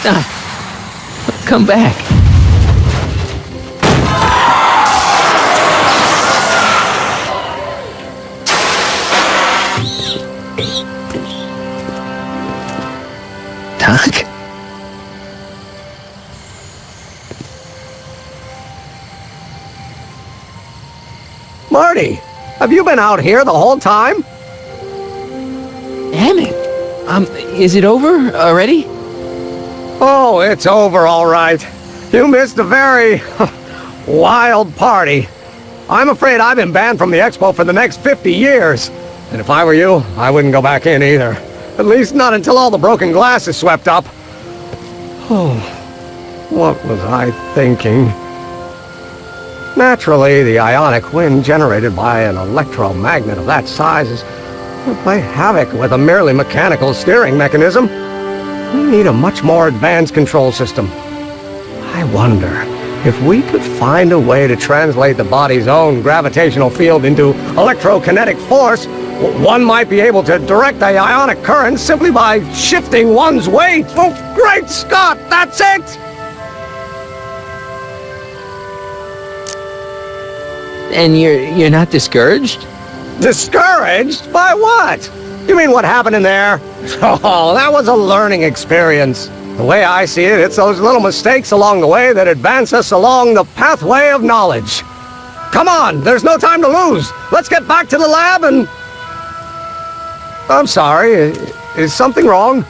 Come back. Doc? Marty, have you been out here the whole time? Emmett, is it over already? Oh, it's over all right. You missed a very wild party. I'm afraid I've been banned from the expo for the next 50 years. And if I were you, I wouldn't go back in either. At least not until all the broken glass is swept up. Oh, what was I thinking? Naturally, the ionic wind generated by an electromagnet of that size would play havoc with a merely mechanical steering mechanism. We need a much more advanced control system. I wonder if we could find a way to translate the body's own gravitational field into electrokinetic force. One might be able to direct the ionic current simply by shifting one's weight. Oh, great Scott, that's it! And you're not discouraged? Discouraged? By what? You mean what happened in there? Oh, that was a learning experience. The way I see it, it's those little mistakes along the way that advance us along the pathway of knowledge. Come on, there's no time to lose. Let's get back to the lab and... I'm sorry, is something wrong?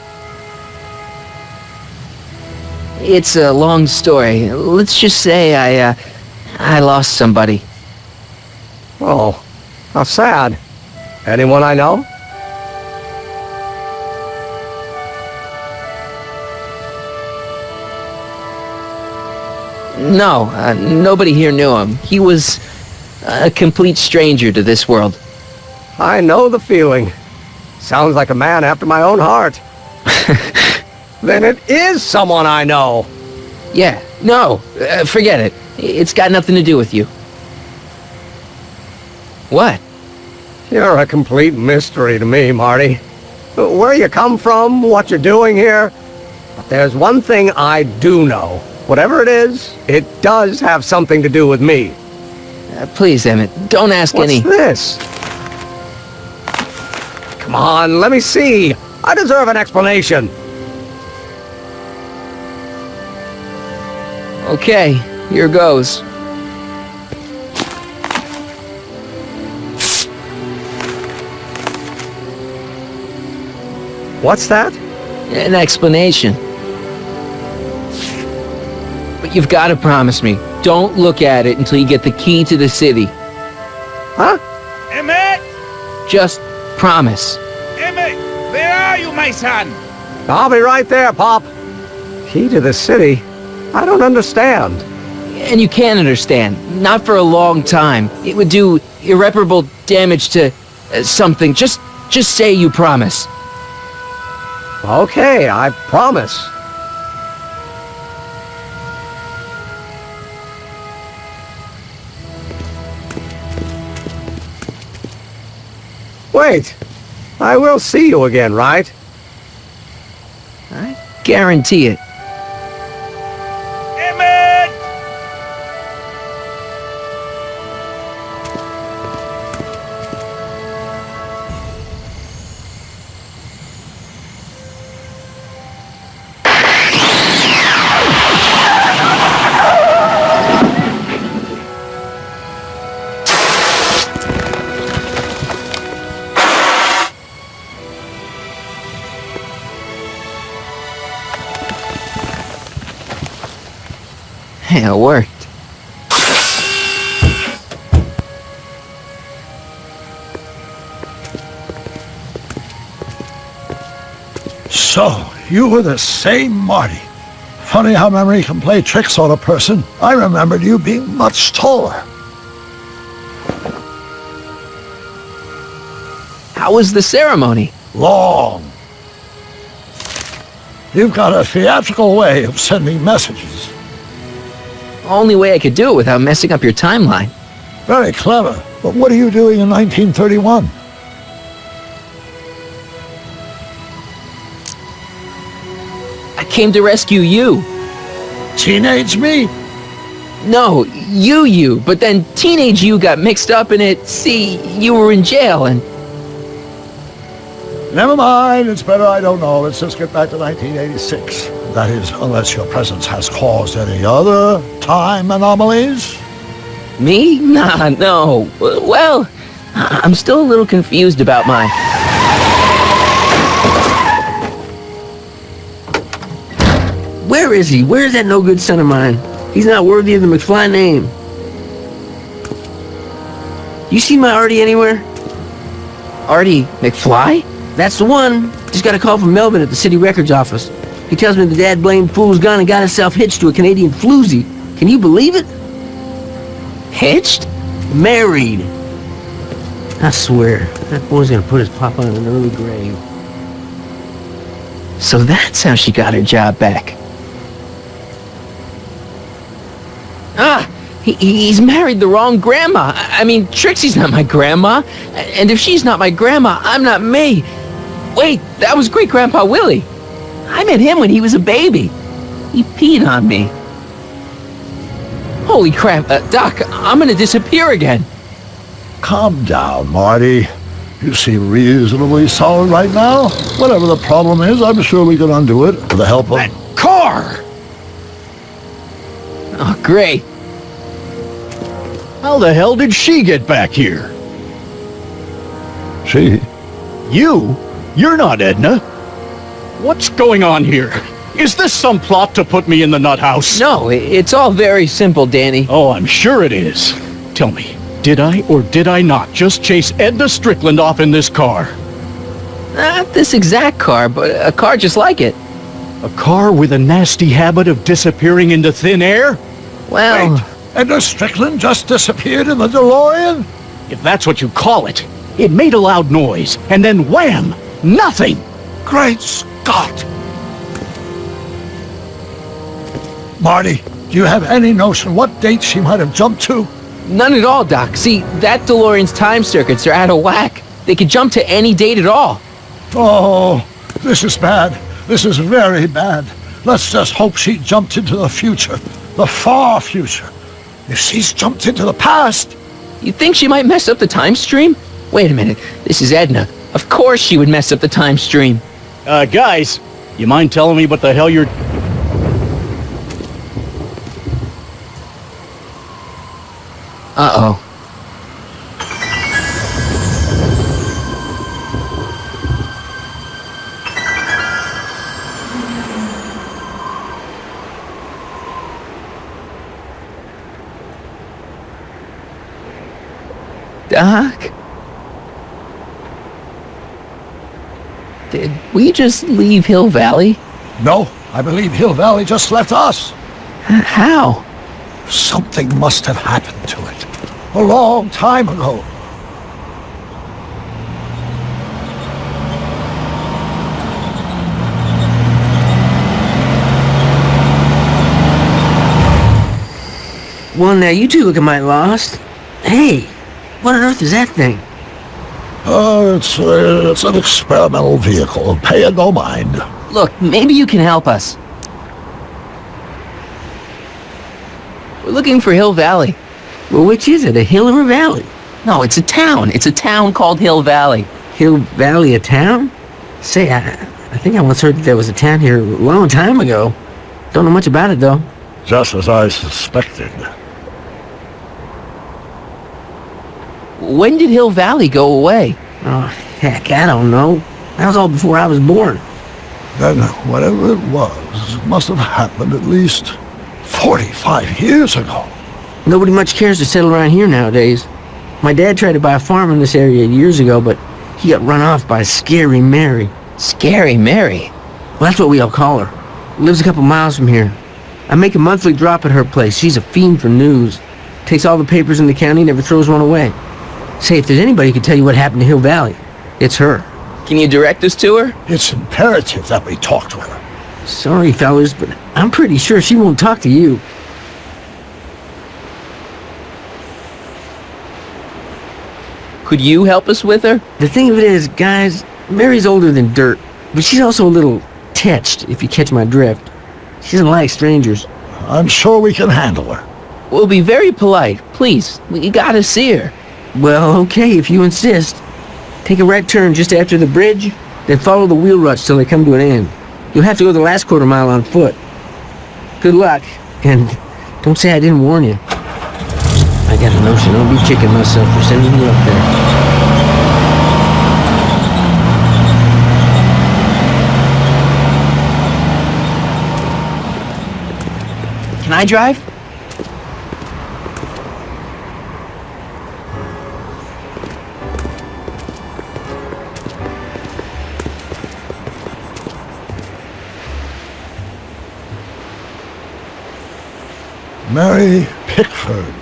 It's a long story. Let's just say I lost somebody. Oh, how sad. Anyone I know? No, nobody here knew him. He was a complete stranger to this world. I know the feeling. Sounds like a man after my own heart. Then it is someone I know. Yeah, no, forget it. It's got nothing to do with you. What? You're a complete mystery to me, Marty. Where you come from, what you're doing here. But there's one thing I do know. Whatever it is, it does have something to do with me. Please, Emmett, don't ask any... What's this? Come on, let me see. I deserve an explanation. Okay, here goes. What's that? An explanation. But you've got to promise me, don't look at it until you get the key to the city. Huh? Emmett! Just promise. Emmett! Where are you, my son? I'll be right there, Pop. Key to the city? I don't understand. And you can't understand. Not for a long time. It would do irreparable damage to something. Just say you promise. Okay, I promise. Wait, I will see you again, right? I guarantee it. Emmett! Hey, it worked. So, you were the same Marty. Funny how memory can play tricks on a person. I remembered you being much taller. How was the ceremony? Long. You've got a theatrical way of sending messages. Only way I could do it without messing up your timeline. Very clever. But what are you doing in 1931? I came to rescue you. Teenage me? No, you, but then teenage you got mixed up in it. See, you were in jail and... Never mind, it's better I don't know. Let's just get back to 1986. That is, unless your presence has caused any other time anomalies. Me? Nah, no. Well, I'm still a little confused about my... Where is he? Where's that no-good son of mine? He's not worthy of the McFly name. You see my Artie anywhere? Artie McFly? That's the one. Just got a call from Melvin at the city records office. He tells me the dad-blamed fool's gone and got himself hitched to a Canadian floozy. Can you believe it? Hitched? Married. I swear, that boy's gonna put his papa in an early grave. So that's how she got her job back. Ah, he's married the wrong grandma. I mean, Trixie's not my grandma. And if she's not my grandma, I'm not me. Wait, that was Great-Grandpa Willie. I met him when he was a baby. He peed on me. Holy crap, Doc, I'm gonna disappear again. Calm down, Marty. You seem reasonably solid right now. Whatever the problem is, I'm sure we can undo it with the help of... That car! Oh, great. How the hell did she get back here? She? You? You're not Edna. What's going on here? Is this some plot to put me in the nut house? No, it's all very simple, Danny. Oh, I'm sure it is. Tell me, did I or did I not just chase Edna Strickland off in this car? Not this exact car, but a car just like it. A car with a nasty habit of disappearing into thin air? Well... Wait, Edna Strickland just disappeared in the DeLorean? If that's what you call it. It made a loud noise, and then wham! Nothing! Great Scott! Marty, do you have any notion what date she might have jumped to? None at all, Doc. See, that DeLorean's time circuits are out of whack. They could jump to any date at all. Oh, this is bad. This is very bad. Let's just hope she jumped into the future. The far future. If she's jumped into the past... You think she might mess up the time stream? Wait a minute. This is Edna. Of course she would mess up the time stream. Guys, you mind telling me what the hell you're... Uh-oh. Doc? Did we just leave Hill Valley? No, I believe Hill Valley just left us. How? Something must have happened to it. A long time ago. Well, now you two look a mite lost. Hey, what on earth is that thing? It's an experimental vehicle. Pay it no mind. Look, maybe you can help us. We're looking for Hill Valley. Well, which is it, a hill or a valley? No, it's a town. It's a town called Hill Valley. Hill Valley, a town? Say, I think I once heard that there was a town here a long time ago. Don't know much about it, though. Just as I suspected. When did Hill Valley go away? Oh, heck, I don't know. That was all before I was born. Then whatever it was must have happened at least 45 years ago. Nobody much cares to settle around here nowadays. My dad tried to buy a farm in this area years ago, but he got run off by Scary Mary. Scary Mary? Well, that's what we all call her. Lives a couple miles from here. I make a monthly drop at her place. She's a fiend for news. Takes all the papers in the county, never throws one away. Say, if there's anybody who can tell you what happened to Hill Valley, it's her. Can you direct us to her? It's imperative that we talk to her. Sorry, fellas, but I'm pretty sure she won't talk to you. Could you help us with her? The thing of it is, guys, Mary's older than dirt, but she's also a little attached, if you catch my drift. She doesn't like strangers. I'm sure we can handle her. We'll be very polite. Please, we gotta see her. Well, okay, if you insist. Take a right turn just after the bridge, then follow the wheel ruts till they come to an end. You'll have to go the last quarter mile on foot. Good luck, and don't say I didn't warn you. I got a notion I'll be kicking myself for sending you up there. Can I drive? Mary Pickford.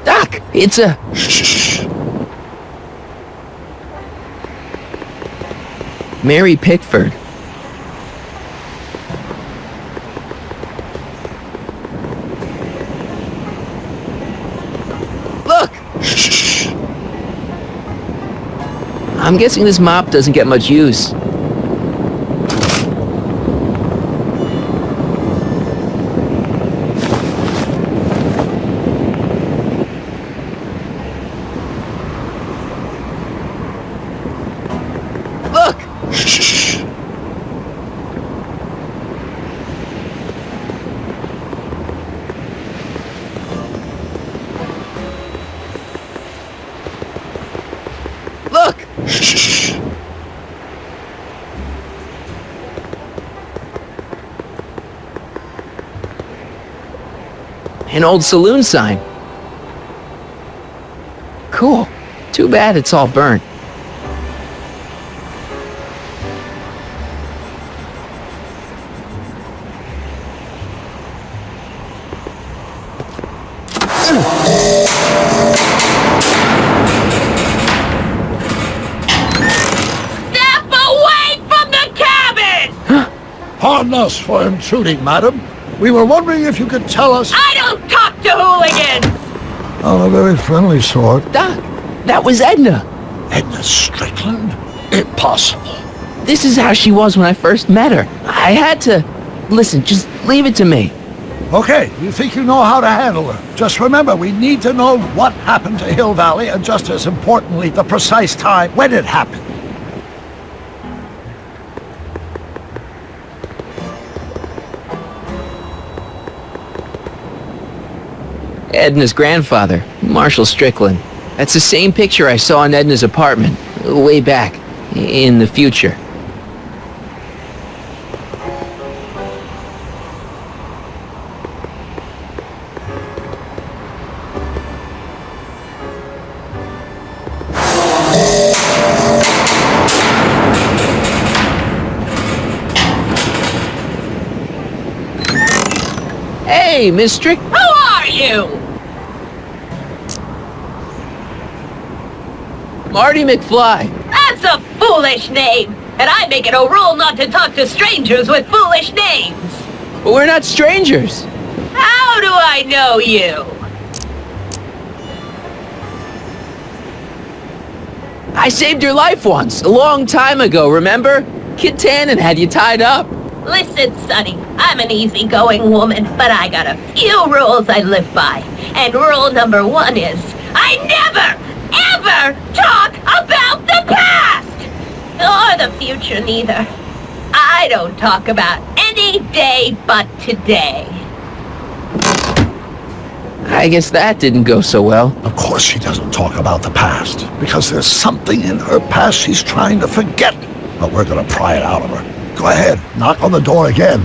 Doc, it's a... Shh. Mary Pickford. Look! Shh. I'm guessing this mop doesn't get much use. Look! Shh. Look! Shh. An old saloon sign. Cool. Too bad it's all burnt. Step away from the cabin! Pardon us for intruding, madam. We were wondering if you could tell us... I don't talk to hooligans! On a very friendly sort. Doc, that was Edna. Edna Strickland? Impossible. This is how she was when I first met her. I had to... Listen, just leave it to me. Okay, you think you know how to handle her. Just remember, we need to know what happened to Hill Valley, and just as importantly, the precise time when it happened. Edna's grandfather, Marshall Strickland. That's the same picture I saw in Edna's apartment, way back, in the future. Hey, Miss Strick... Who are you? Marty McFly. That's a foolish name, and I make it a rule not to talk to strangers with foolish names. But we're not strangers. How do I know you? I saved your life once, a long time ago, remember? Kid Tannen had you tied up. Listen, Sonny, I'm an easygoing woman, but I got a few rules I live by. And rule number 1 is, I never, ever talk about the past! Or the future, neither. I don't talk about any day but today. I guess that didn't go so well. Of course she doesn't talk about the past, because there's something in her past she's trying to forget. But we're gonna pry it out of her. Go ahead, knock on the door again.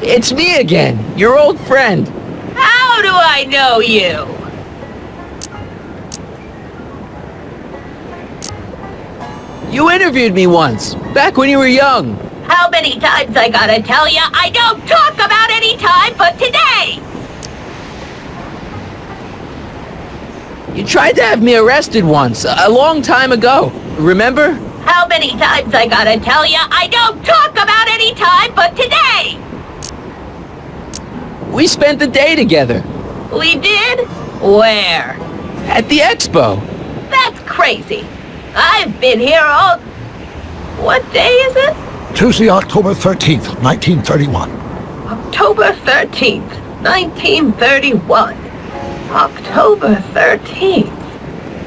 It's me again, your old friend. How do I know you? You interviewed me once, back when you were young. How many times I gotta tell ya I don't talk about any time but today? You tried to have me arrested once, a long time ago. Remember? How many times I gotta tell ya I don't talk about any time but today? We spent the day together. We did? Where? At the expo. That's crazy. I've been here all... What day is it? Tuesday, October 13th, 1931. October 13th, 1931. October 13th.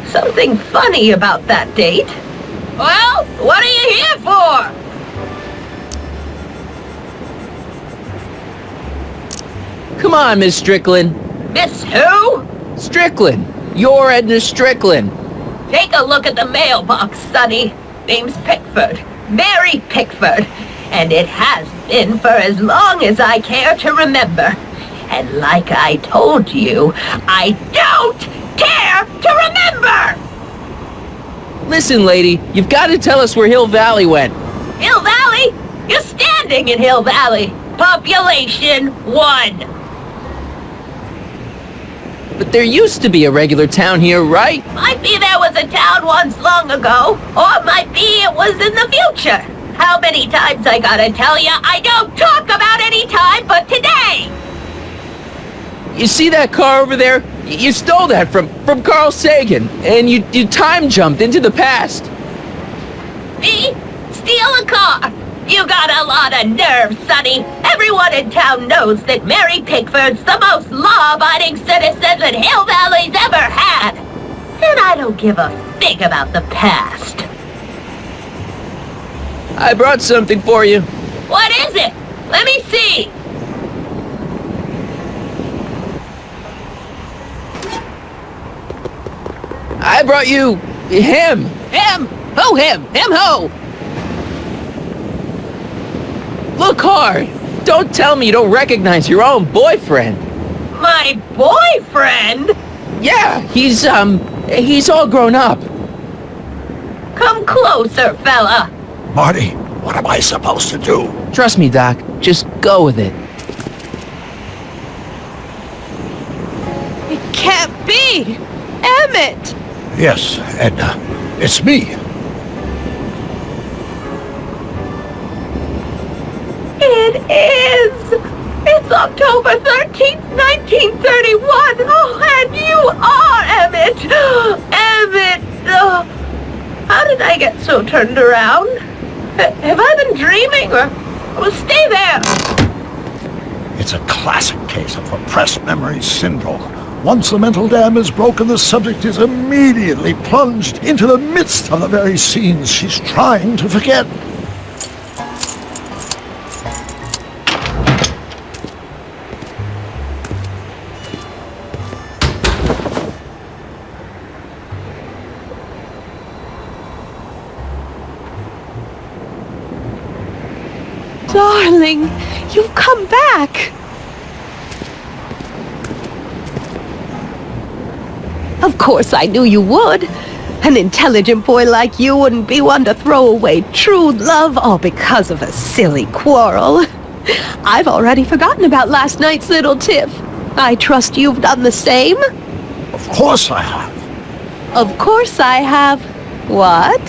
Something funny about that date. Well, what are you here for? Come on, Miss Strickland. Miss who? Strickland. You're Edna Strickland. Take a look at the mailbox, Sonny. Name's Pickford. Mary Pickford. And it has been for as long as I care to remember. And like I told you, I don't care to remember! Listen, lady, you've got to tell us where Hill Valley went. Hill Valley? You're standing in Hill Valley. Population 1. But there used to be a regular town here, right? Might be there was a town once long ago, or might be it was in the future. How many times I gotta tell ya I don't talk about any time but today? You see that car over there? You stole that from Carl Sagan, and you time jumped into the past. Me? Steal a car? You got a lot of nerve, Sonny. Everyone in town knows that Mary Pickford's the most law-abiding citizen that Hill Valley's ever had. And I don't give a fig about the past. I brought something for you. What is it? Let me see. I brought you him. Him? Who him? Him who? Look hard. Don't tell me you don't recognize your own boyfriend. My boyfriend? Yeah, he's all grown up. Come closer, fella. Marty, what am I supposed to do? Trust me, Doc. Just go with it. It can't be. Emmett! Yes, Edna. It's me. It is! It's October 13th, 1931! Oh, and you are Emmett! Emmett! Oh, how did I get so turned around? Have I been dreaming, or... Well, stay there! It's a classic case of repressed memory syndrome. Once the mental dam is broken, the subject is immediately plunged into the midst of the very scenes she's trying to forget. Darling, you've come back! Of course I knew you would. An intelligent boy like you wouldn't be one to throw away true love all because of a silly quarrel. I've already forgotten about last night's little tiff. I trust you've done the same? Of course I have. Of course I have. What?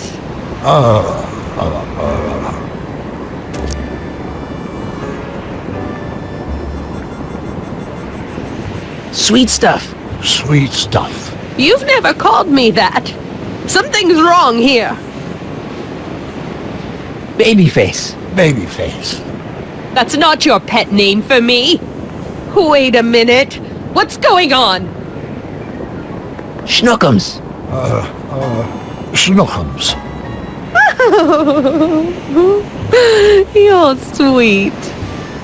Sweet stuff. Sweet stuff. You've never called me that. Something's wrong here. Babyface. Babyface. That's not your pet name for me. Wait a minute. What's going on? Schnookums. Schnookums. You're sweet.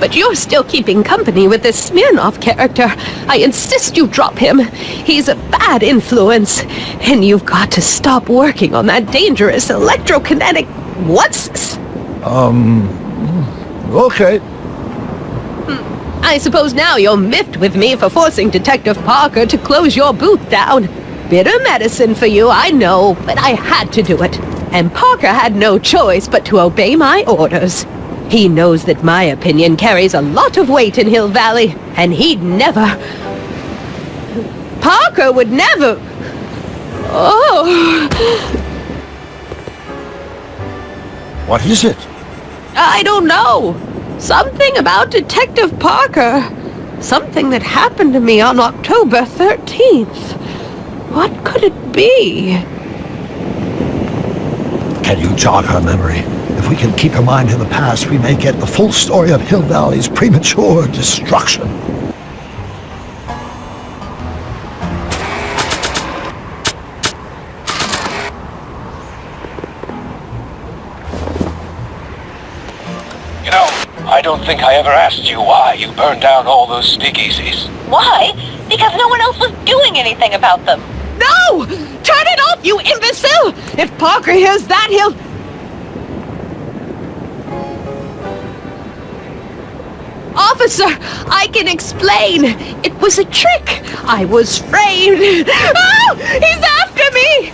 But you're still keeping company with this Smirnoff character. I insist you drop him. He's a bad influence. And you've got to stop working on that dangerous electrokinetic... What's this? Okay. I suppose now you're miffed with me for forcing Detective Parker to close your booth down. Bitter medicine for you, I know, but I had to do it. And Parker had no choice but to obey my orders. He knows that my opinion carries a lot of weight in Hill Valley, and he'd never... Parker would never... Oh... What is it? I don't know. Something about Detective Parker. Something that happened to me on October 13th. What could it be? Can you jog her memory? If we can keep her mind in the past, we may get the full story of Hill Valley's premature destruction. You know, I don't think I ever asked you why you burned down all those speakeasies. Why? Because no one else was doing anything about them. No! Turn it off, you imbecile! If Parker hears that, he'll... Officer, I can explain. It was a trick. I was framed. Oh! He's after me!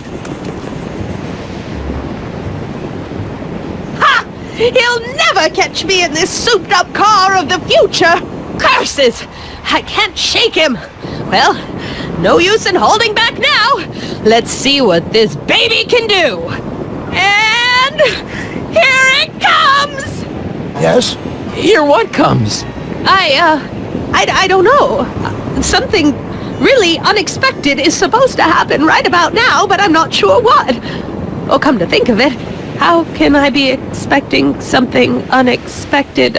Ha! He'll never catch me in this souped-up car of the future. Curses! I can't shake him. Well, no use in holding back now. Let's see what this baby can do. And here it comes! Yes? Here what comes? I don't know. Something really unexpected is supposed to happen right about now, but I'm not sure what. Oh, come to think of it, how can I be expecting something unexpected?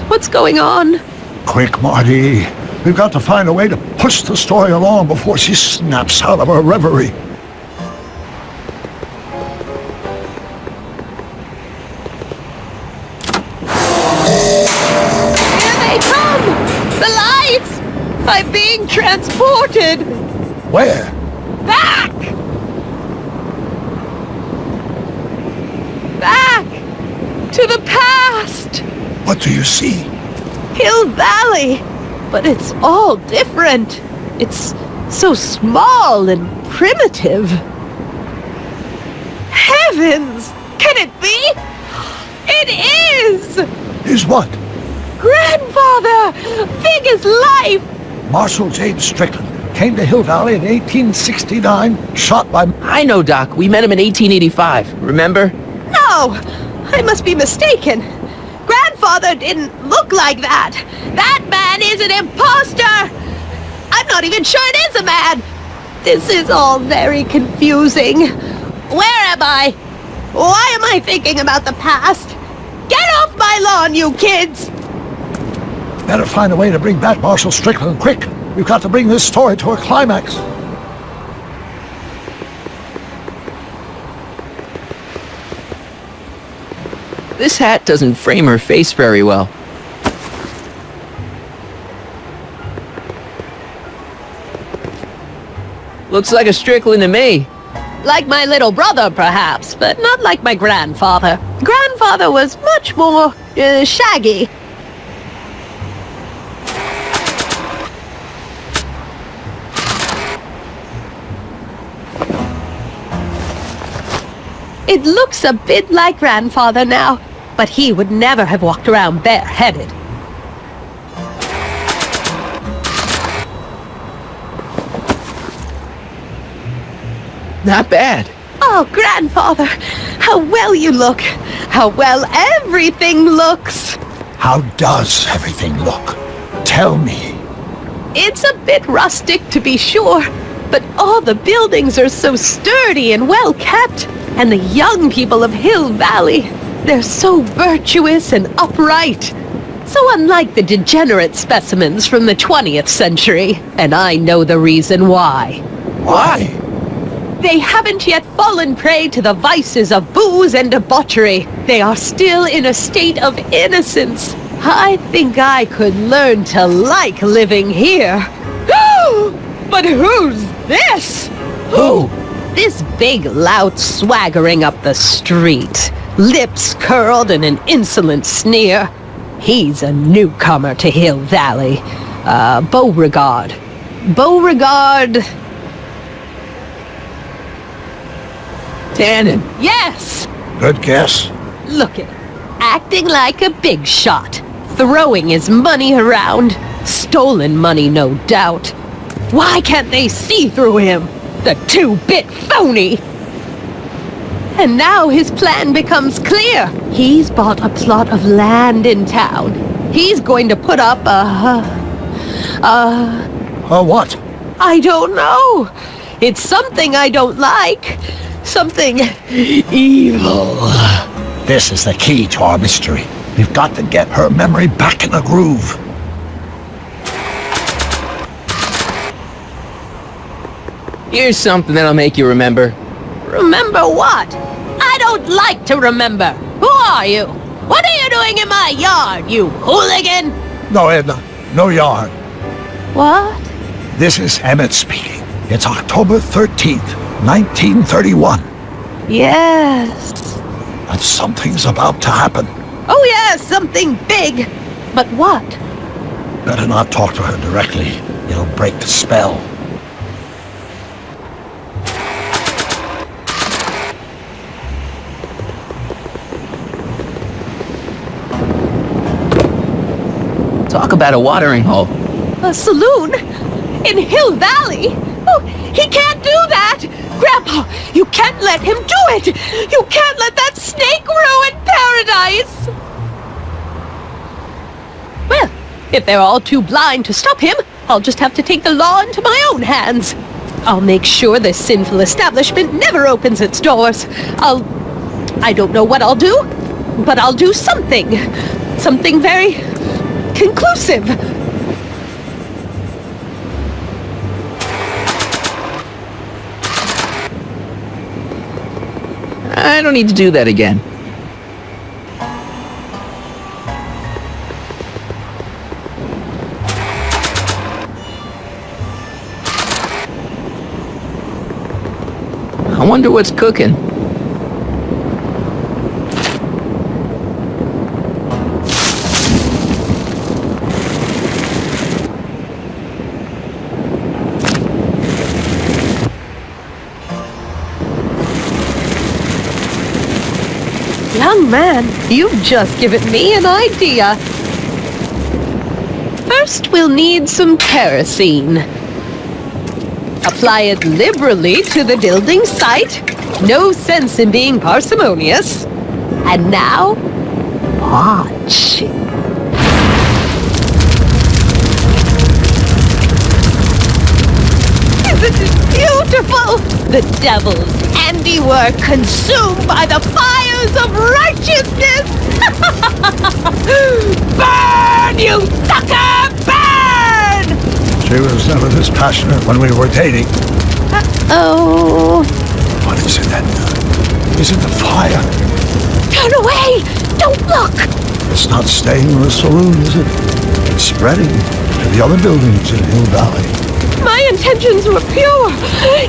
What's going on? Quick, Marty. We've got to find a way to push the story along before she snaps out of her reverie. I'm being transported! Where? Back! Back! To the past! What do you see? Hill Valley! But it's all different. It's so small and primitive. Heavens! Can it be? It is! Is what? Grandfather! Big as life! Marshal James Strickland came to Hill Valley in 1869, shot by... I know, Doc. We met him in 1885. Remember? No! I must be mistaken. Grandfather didn't look like that. That man is an imposter! I'm not even sure it is a man! This is all very confusing. Where am I? Why am I thinking about the past? Get off my lawn, you kids! Better find a way to bring back Marshal Strickland, quick! We've got to bring this story to a climax. This hat doesn't frame her face very well. Looks like a Strickland to me. Like my little brother, perhaps, but not like my grandfather. Grandfather was much more, shaggy. It looks a bit like Grandfather now, but he would never have walked around bareheaded. Not bad. Oh, Grandfather, how well you look. How well everything looks. How does everything look? Tell me. It's a bit rustic, to be sure, but all the buildings are so sturdy and well kept. And the young people of Hill Valley, they're so virtuous and upright. So unlike the degenerate specimens from the 20th century. And I know the reason why. Why? They haven't yet fallen prey to the vices of booze and debauchery. They are still in a state of innocence. I think I could learn to like living here. But who's this? Who? This big lout swaggering up the street, lips curled in an insolent sneer. He's a newcomer to Hill Valley. Beauregard. Beauregard... Tannen. Yes! Good guess. Look at him. Acting like a big shot. Throwing his money around. Stolen money, no doubt. Why can't they see through him? The two-bit phony! And now his plan becomes clear. He's bought a plot of land in town. He's going to put up a What? I don't know. It's something I don't like. Something evil. This is the key to our mystery. We've got to get her memory back in the groove. Here's something that'll make you remember. Remember what? I don't like to remember. Who are you? What are you doing in my yard, you hooligan? No, Edna. No yarn. What? This is Emmett speaking. It's October 13th, 1931. Yes. And something's about to happen. Oh yes, something big. But what? Better not talk to her directly. It'll break the spell. Talk about a watering hole. A saloon? In Hill Valley? Oh, he can't do that! Grandpa, you can't let him do it! You can't let that snake ruin paradise! Well, if they're all too blind to stop him, I'll just have to take the law into my own hands. I'll make sure this sinful establishment never opens its doors. I don't know what I'll do, but I'll do something. Something very conclusive. I don't need to do that again. I wonder what's cooking. Young man, you've just given me an idea. First, we'll need some kerosene. Apply it liberally to the building site. No sense in being parsimonious. And now, watch. Isn't it beautiful? The devil's handiwork consumed by the fires of righteousness! Burn, you sucker! Burn! She was never this passionate when we were dating. Oh. What is it, Edna? Is it the fire? Turn away! Don't look! It's not staying in the saloon, is it? It's spreading to the other buildings in Hill Valley. My intentions were pure.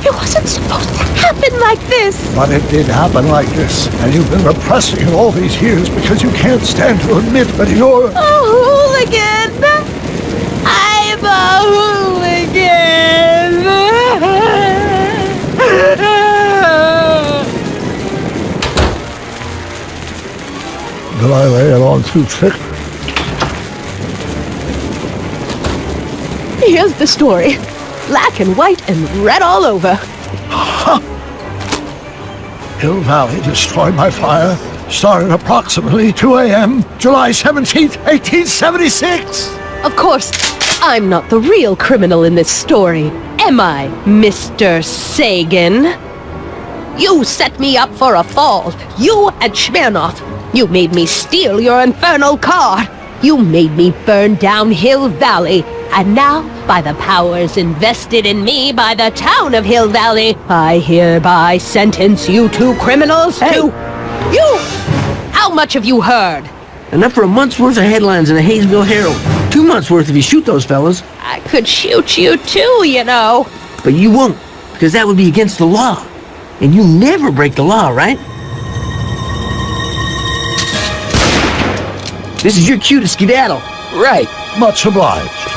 It wasn't supposed to happen like this. But it did happen like this, and you've been repressing it all these years because you can't stand to admit that you're... A hooligan! I'm a hooligan! Did I lay it on too thick? Here's the story. Black and white and red all over. Hill Valley destroyed by fire. Started approximately 2 a.m., July 17th, 1876. Of course, I'm not the real criminal in this story, am I, Mr. Sagan? You set me up for a fall. You and Smirnoff. You made me steal your infernal car. You made me burn down Hill Valley. And now, by the powers invested in me by the town of Hill Valley, I hereby sentence you two criminals to... You! How much have you heard? Enough for a month's worth of headlines in the Hayesville Herald. 2 months worth if you shoot those fellas. I could shoot you too, you know. But you won't, because that would be against the law. And you never break the law, right? This is your cue to skedaddle. Right. Much obliged.